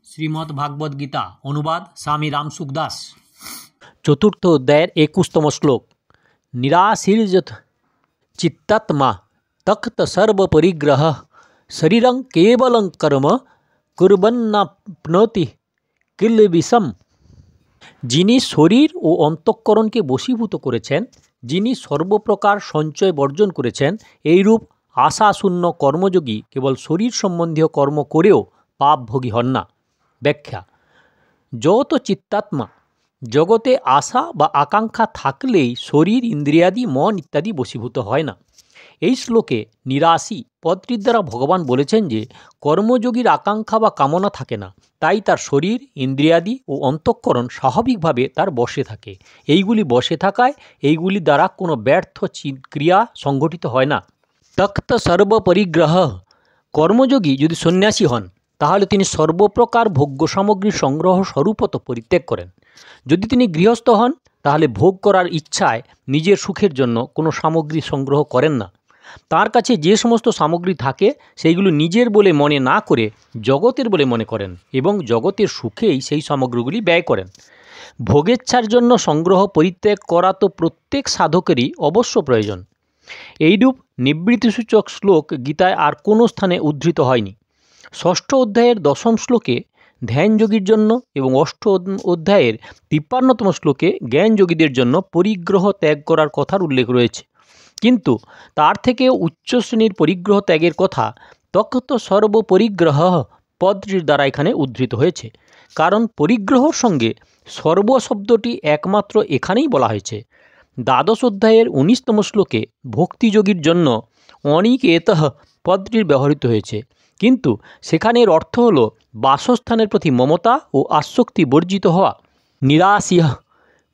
শ্রীমদ্ ভাগবত গীতা অনুবাদ স্বামী রামসুখ দাস। চতুর্থ অধ্যায়ের 21তম শ্লোক। নিরাশীর্যত চিত্তাত্মা তক্ত সর্বপরিগ্রহ শরীরং কেবলং কর্ম কুর্বন্নাপ্নোতি কিলবিষম। যিনি শরীর ও অন্তঃকরণকে বশীভূত করেছেন, যিনি সর্বপ্রকার সঞ্চয় বর্জন করেছেন, এইরূপ আশাশূন্য কর্মযোগী কেবল শরীর সম্বন্ধীয় কর্ম করেও পাপভোগী হন না। ব্যাখ্যা: যত চিত্তাত্মা, জগতে আশা বা আকাঙ্ক্ষা থাকলেই শরীর, ইন্দ্রিয়াদি, মন ইত্যাদি বশীভূত হয় না। এই শ্লোকে নিরাশী পদটির দ্বারা ভগবান বলেছেন যে কর্মযোগীর আকাঙ্ক্ষা বা কামনা থাকে না, তাই তার শরীর, ইন্দ্রিয়াদি ও অন্তঃকরণ স্বাভাবিকভাবে তার বশে থাকে। এইগুলি বশে থাকায় এইগুলি দ্বারা কোনো ব্যর্থ ক্রিয়া সংঘটিত হয় না। তক্ত সর্বপরিগ্রহ, কর্মযোগী যদি সন্ন্যাসী হন তাহলে তিনি সর্বপ্রকার ভোগ্য সামগ্রী সংগ্রহ স্বরূপত পরিত্যাগ করেন। যদি তিনি গৃহস্থ হন তাহলে ভোগ করার ইচ্ছায় নিজের সুখের জন্য কোনো সামগ্রী সংগ্রহ করেন না। তার কাছে যে সমস্ত সামগ্রী থাকে সেইগুলো নিজের বলে মনে না করে জগতের বলে মনে করেন এবং জগতের সুখেই সেই সামগ্রীগুলি ব্যয় করেন। ভোগেচ্ছার জন্য সংগ্রহ পরিত্যাগ করা তো প্রত্যেক সাধকেরই অবশ্য প্রয়োজন। এইরূপ নিবৃত্তিসূচক শ্লোক গীতায় আর কোনো স্থানে উদ্ধৃত হয়নি। ষষ্ঠ অধ্যায়ের 10ম শ্লোকে ধ্যানযোগীর জন্য এবং অষ্টম অধ্যায়ের 53তম শ্লোকে জ্ঞানযোগীদের জন্য পরিগ্রহ ত্যাগ করার কথার উল্লেখ রয়েছে, কিন্তু তার থেকেও উচ্চ শ্রেণীর পরিগ্রহ ত্যাগের কথা তক্ত সর্বপরিগ্রহ পদটির দ্বারা এখানে উদ্ধৃত হয়েছে। কারণ পরিগ্রহর সঙ্গে সর্ব শব্দটি একমাত্র এখানেই বলা হয়েছে। দ্বাদশ অধ্যায়ের 19তম শ্লোকে ভক্তিযোগীর জন্য অনিকেতঃ পদটির ব্যবহৃত হয়েছে, কিন্তু সেখানে এর অর্থ হল বাসস্থানের প্রতি মমতা ও আসক্তি বর্জিত হওয়া। নিরাশীহ,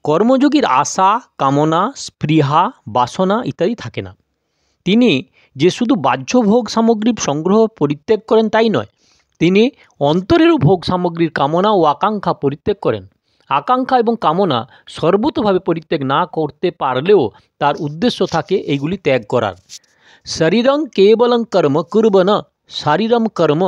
কর্মযোগীর আশা, কামনা, স্পৃহা, বাসনা ইত্যাদি থাকে না। তিনি যে শুধু বাহ্য ভোগ সামগ্রীর সংগ্রহ পরিত্যাগ করেন তাই নয়, তিনি অন্তরেরও ভোগ সামগ্রীর কামনা ও আকাঙ্ক্ষা পরিত্যাগ করেন। আকাঙ্ক্ষা এবং কামনা সর্বতোভাবে পরিত্যাগ না করতে পারলেও তার উদ্দেশ্য থাকে এইগুলি ত্যাগ করার। শরীরং কেবলং কর্ম কুর্বন, শারীরম কর্ম,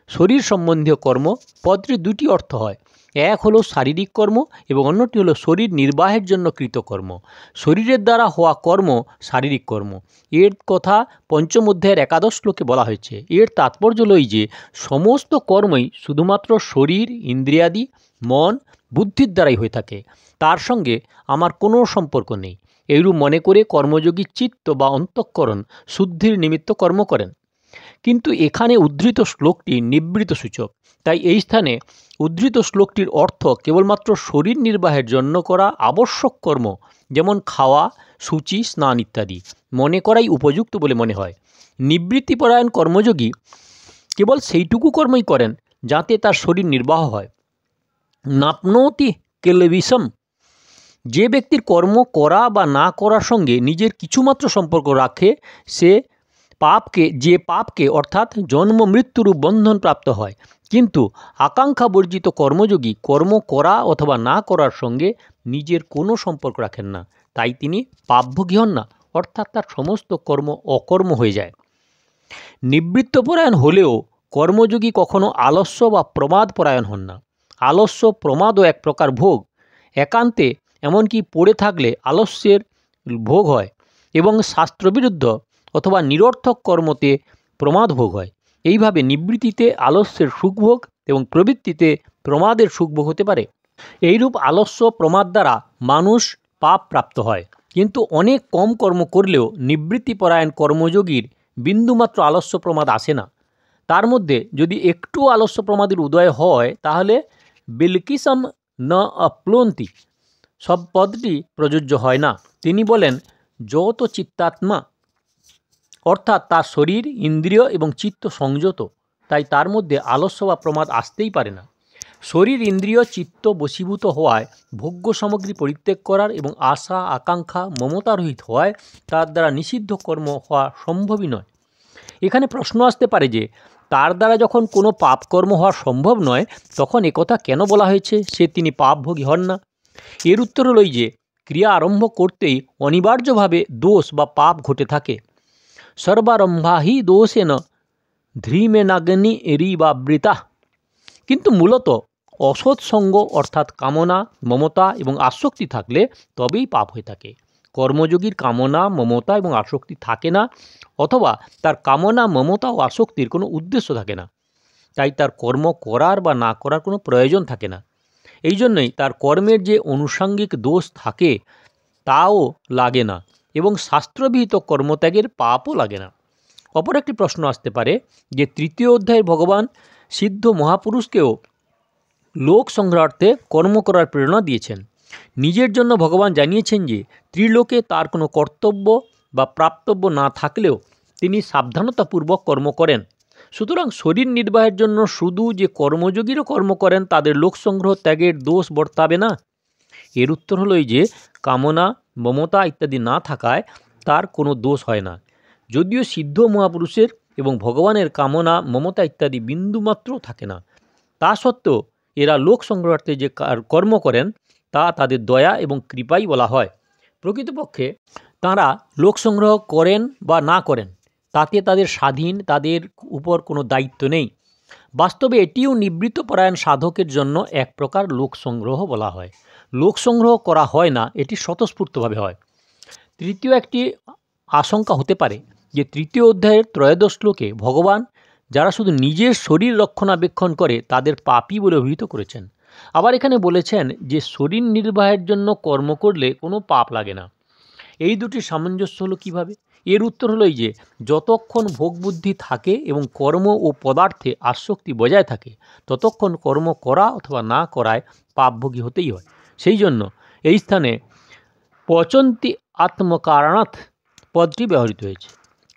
শরীর সম্বন্ধীয় কর্ম পদটির দুটি অর্থ হয়। এক হলো শারীরিক কর্ম এবং অন্যটি হলো শরীর নির্বাহের জন্য কৃতকর্ম। শরীরের দ্বারা হওয়া কর্ম শারীরিক কর্ম। এর কথা পঞ্চম অধ্যায়ের 11 শ্লোকে বলা হয়েছে। এর তাৎপর্য হল যে সমস্ত কর্মই শুধুমাত্র শরীর, ইন্দ্রিয়াদি, মন, বুদ্ধির দ্বারাই হয়ে থাকে, তার সঙ্গে আমার কোনো সম্পর্ক নেই। এইরূপ মনে করে কর্মযোগী চিত্ত বা অন্তঃকরণ শুদ্ধির নিমিত্ত কর্ম করেন। কিন্তু এখানে উদ্ধৃত শ্লোকটি নিবৃত্ত সূচক, তাই এই স্থানে উদ্ধৃত শ্লোকটির অর্থ কেবলমাত্র শরীর নির্বাহের জন্য করা আবশ্যক কর্ম, যেমন খাওয়া, সূচি, স্নান ইত্যাদি মনে করাই উপযুক্ত বলে মনে হয়। নিবৃত্তিপরায়ণ কর্মযোগী কেবল সেইটুকু কর্মই করেন যাতে তার শরীর নির্বাহ হয়। নাপ্নোতি কেলবিষম, যে ব্যক্তির কর্ম করা বা না করার সঙ্গে নিজের কিছুমাত্র সম্পর্ক রাখে সে পাপকে অর্থাৎ জন্ম মৃত্যুরূপ বন্ধন প্রাপ্ত হয়। কিন্তু আকাঙ্ক্ষা বর্জিত কর্মযোগী কর্ম করা অথবা না করার সঙ্গে নিজের কোনো সম্পর্ক রাখেন না, তাই তিনি পাপভোগী হন না, অর্থাৎ তার সমস্ত কর্ম অকর্ম হয়ে যায়। নিবৃত্তপরায়ণ হলেও কর্মযোগী কখনো আলস্য বা প্রমাদ পরায়ণ হন না। আলস্য, প্রমাদও এক প্রকার ভোগ। একান্তে এমনকি পড়ে থাকলে আলস্যের ভোগ হয় এবং শাস্ত্রবিরুদ্ধ অথবা নিরর্থক কর্মতে প্রমাদ ভোগ হয়। এইভাবে নিবৃত্তিতে আলস্যের সুখভোগ এবং প্রবৃত্তিতে প্রমাদের সুখভোগ হতে পারে। এইরূপ আলস্য প্রমাদ দ্বারা মানুষ পাপ প্রাপ্ত হয়, কিন্তু অনেক কম কর্ম করলেও নিবৃত্তিপরায়ণ কর্মযোগীর বিন্দুমাত্র আলস্য প্রমাদ আসে না। তার মধ্যে যদি একটু আলস্য প্রমাদের উদয় হয় তাহলে বিলকিসম ন অপ্লন্তি সব পদটি প্রযোজ্য হয় না। তিনি বলেন যত চিত্তাত্মা, অর্থাৎ তার শরীর, ইন্দ্রিয় এবং চিত্ত সংযত, তাই তার মধ্যে আলস্য বা প্রমাদ আসতেই পারে না। শরীর, ইন্দ্রিয়, চিত্ত বশীভূত হওয়ায় ভোগ্য সামগ্রী পরিত্যাগ করার এবং আশা, আকাঙ্ক্ষা, মমতারহিত হওয়ায় তার দ্বারা নিষিদ্ধ কর্ম হওয়া সম্ভবই নয়। এখানে প্রশ্ন আসতে পারে যে তার দ্বারা যখন কোনো পাপকর্ম হওয়া সম্ভব নয় তখন একথা কেন বলা হয়েছে তিনি পাপভোগী হন না? এর উত্তর হলই যে ক্রিয়া আরম্ভ করতেই অনিবার্যভাবে দোষ বা পাপ ঘটে থাকে। সর্বারম্ভা হি দোষেন ধ্রীমেনাগ্নি রিবাবৃতা, কিন্তু মূলত অসৎ সঙ্গ অর্থাৎ কামনা, মমতা এবং আসক্তি থাকলে তবেই পাপ হয়ে থাকে। কর্মযোগীর কামনা, মমতা এবং আসক্তি থাকে না, অথবা তার কামনা, মমতা ও আসক্তির কোনো উদ্দেশ্য থাকে না। তাই তার কর্ম করার বা না করার কোনো প্রয়োজন থাকে না। এই জন্যই তার কর্মের যে আনুষঙ্গিক দোষ থাকে তাও লাগে না এবং শাস্ত্রবিহিত কর্মত্যাগের পাপও লাগে না। অপর একটি প্রশ্ন আসতে পারে যে তৃতীয় অধ্যায়ে ভগবান সিদ্ধ মহাপুরুষকেও লোক সংগ্রহার্থে কর্ম করার প্রেরণা দিয়েছেন। নিজের জন্য ভগবান জানিয়েছেন যে ত্রিলোকে তার কোনো কর্তব্য বা প্রাপ্তব্য না থাকলেও তিনি সাবধানতাপূর্বক কর্ম করেন। সুতরাং শরীর নির্বাহের জন্য শুধু যে কর্মযোগীরও কর্ম করেন তাদের লোক সংগ্রহ ত্যাগের দোষ বর্তাবে না। এর উত্তর হলো যে কামনা, মমতা ইত্যাদি না থাকায় তার কোনো দোষ হয় না। যদিও সিদ্ধ মহাপুরুষের এবং ভগবানের কামনা, মমতা ইত্যাদি বিন্দুমাত্র থাকে না, তা সত্ত্বেও এরা লোক সংগ্রহার্থে যে কর্ম করেন তা তাদের দয়া এবং কৃপাই বলা হয়। প্রকৃতপক্ষে তাঁরা লোক সংগ্রহ করেন বা না করেন তাতে তাদের স্বাধীন, তাদের উপর কোনো দায়িত্ব নেই। বাস্তবে এটিও নিবৃত্তপরায়ণ সাধকের জন্য এক প্রকার লোক সংগ্রহ বলা হয়। লোক সংগ্রহ করা হয় না, এটি স্বতঃস্ফূর্তভাবে হয়। তৃতীয় একটি আশঙ্কা হতে পারে যে তৃতীয় অধ্যায়ের 13 শ্লোকে ভগবান যারা শুধু নিজের শরীর রক্ষণাবেক্ষণ করে তাদের পাপী বলে অভিহিত করেছেন। আবার এখানে বলেছেন যে শরীর নির্বাহের জন্য কর্ম করলে কোনো পাপ লাগে না। এই দুটির সামঞ্জস্য হলো কীভাবে? এর উত্তর হলো যে যতক্ষণ ভোগবুদ্ধি থাকে এবং কর্ম ও পদার্থে আসক্তি বজায় থাকে ততক্ষণ কর্ম করা অথবা না করায় পাপভোগী হতেই হয়। সেই জন্য এই স্থানে পচন্তি আত্মকারণাৎ পদটি ব্যবহৃত হয়েছে।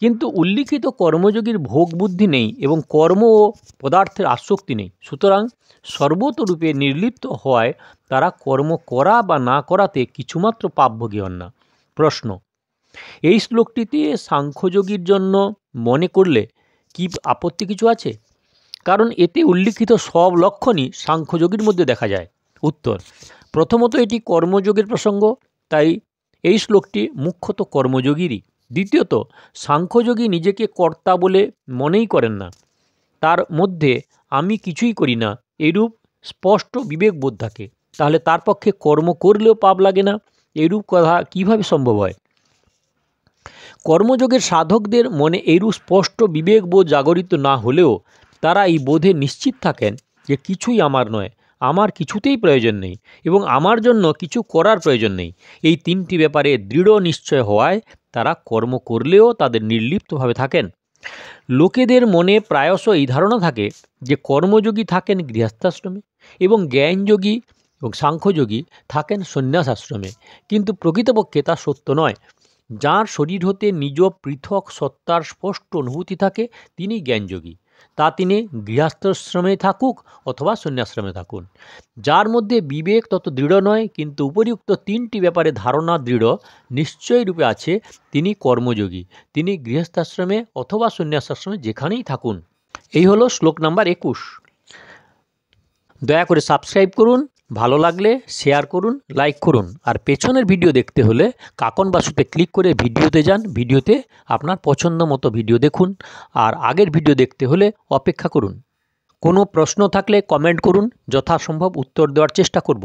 কিন্তু উল্লিখিত কর্মযোগীর ভোগবুদ্ধি নেই এবং কর্ম ও পদার্থের আসক্তি নেই, সুতরাং সর্বতরূপে নির্লিপ্ত হওয়ায় তারা কর্ম করা বা না করাতে কিছুমাত্র পাপভোগী হন না। প্রশ্ন: এই শ্লোকটিতে সাংখ্যযোগীর জন্য মনে করলে কি আপত্তি কিছু আছে? কারণ এতে উল্লিখিত সব লক্ষণই সাংখ্যযোগীর মধ্যে দেখা যায়। উত্তর: প্রথমত এটি কর্মযোগের প্রসঙ্গ, তাই এই শ্লোকটি মুখ্যত কর্মযোগীরই। দ্বিতীয়ত সাংখ্যযোগী নিজেকে কর্তা বলে মনেই করেন না, তার মধ্যে আমি কিছুই করি না এরূপ স্পষ্ট বিবেকবোধ থাকে। তাহলে তার পক্ষে কর্ম করলেও পাপ লাগে না, এরূপ কথা কীভাবে সম্ভব হয়? কর্মযোগের সাধকদের মনে এইরূপ স্পষ্ট বিবেকবোধ জাগরিত না হলেও তারা এই বোধে নিশ্চিত থাকেন যে কিছুই আমার নয়, আমার কিছুতেই প্রয়োজন নেই এবং আমার জন্য কিছু করার প্রয়োজন নেই। এই তিনটি ব্যাপারে দৃঢ় নিশ্চয় হওয়ায় তারা কর্ম করলেও তাদের নির্লিপ্তভাবে থাকেন। লোকেদের মনে প্রায়শ এই ধারণা থাকে যে কর্মযোগী থাকেন গৃহস্থাশ্রমে এবং জ্ঞানযোগী এবং সাংখ্যযোগী থাকেন সন্ন্যাস আশ্রমে, কিন্তু প্রকৃতপক্ষে তা সত্য নয়। যার শরীর হতে নিজ পৃথক সত্তার স্পষ্ট অনুভূতি থাকে তিনি জ্ঞানযোগী, তা তিনি গৃহস্থাশ্রমে থাকুক অথবা সন্ন্যাশ্রমে থাকুন। যার মধ্যে বিবেক তত দৃঢ় নয় কিন্তু উপরিউক্ত তিনটি ব্যাপারে ধারণা দৃঢ় নিশ্চয় রূপে আছে, তিনি কর্মযোগী, তিনি গৃহস্থাশ্রমে অথবা সন্ন্যাসাশ্রমে যেখানেই থাকুন। এই হলো শ্লোক নাম্বার 21। দয়া করে সাবস্ক্রাইব করুন, ভালো লাগলে শেয়ার করুন, লাইক করুন। আর পেছনের ভিডিও দেখতে হলে কাকন বাসুতে ক্লিক করে ভিডিওতে যান, ভিডিওতে আপনার পছন্দ মতো ভিডিও দেখুন। আর আগের ভিডিও দেখতে হলে অপেক্ষা করুন। কোনো প্রশ্ন থাকলে কমেন্ট করুন, যথাসম্ভব উত্তর দেওয়ার চেষ্টা করব।